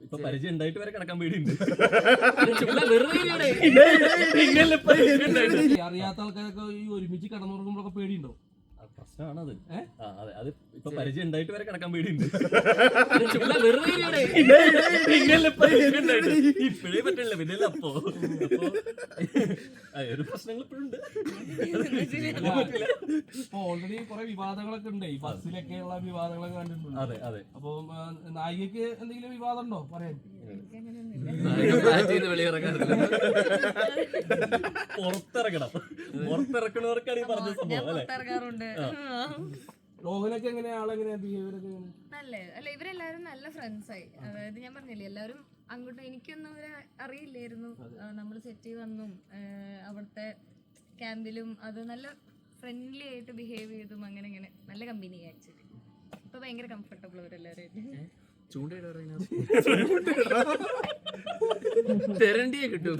ഇപ്പൊ പരിചയം ഉണ്ടായിട്ട് വരെ കിടക്കാൻ പേടിയുണ്ട്. അറിയാത്ത ആൾക്കാരൊക്കെ ഈ ഒരുമിച്ച് കിടന്നുറങ്ങുമ്പോഴൊക്കെ പേടിയുണ്ടോ? പ്രശ്നമാണത്. അതെ, അത് ഇപ്പൊ പരിചയം ഉണ്ടായിട്ട് വരെ കിടക്കാൻ പേടിയുണ്ട്. ഇപ്പഴേ പറ്റില്ല, പിന്നെ അപ്പോ ഒരു പ്രശ്നങ്ങൾ ഇപ്പോഴുണ്ട്. ഇപ്പൊ ഓൾറെഡി കുറെ വിവാദങ്ങളൊക്കെ ഉണ്ട്, ഈ ബസ്സിലൊക്കെ ഉള്ള വിവാദങ്ങളൊക്കെ കണ്ടിട്ടുണ്ട്. അതെ അതെ. അപ്പൊ നായികക്ക് എന്തെങ്കിലും വിവാദം ഉണ്ടോ പറയാൻ? പുറത്തിറക്കണവർക്കാണ് ഈ പറഞ്ഞ സംഭവം അല്ലേ? രോഹനൊക്കെ എങ്ങനെയാ, ആളെങ്ങനെയാ, ബിഹേവിയർ ഒക്കെ എങ്ങനെയാ? അല്ല ഇവരെല്ലാരും നല്ല ഫ്രണ്ട്സ് ആയി. അതായത് ഞാൻ പറഞ്ഞില്ലേ, എല്ലാവരും അങ്ങോട്ട് എനിക്കൊന്നും അവരെ അറിയില്ലായിരുന്നു. നമ്മൾ സെറ്റ് വന്നും അവിടുത്തെ ക്യാമ്പിലും അത് നല്ല ഫ്രണ്ട്ലി ആയിട്ട് ബിഹേവ് ചെയ്തും അങ്ങനെ ഇങ്ങനെ നല്ല കമ്പനി ആക്ച്വലി. ഇപ്പൊ ഭയങ്കര കംഫർട്ടബിൾ അവരെല്ലാവരും. തെരണ്ടിയെ കിട്ടും.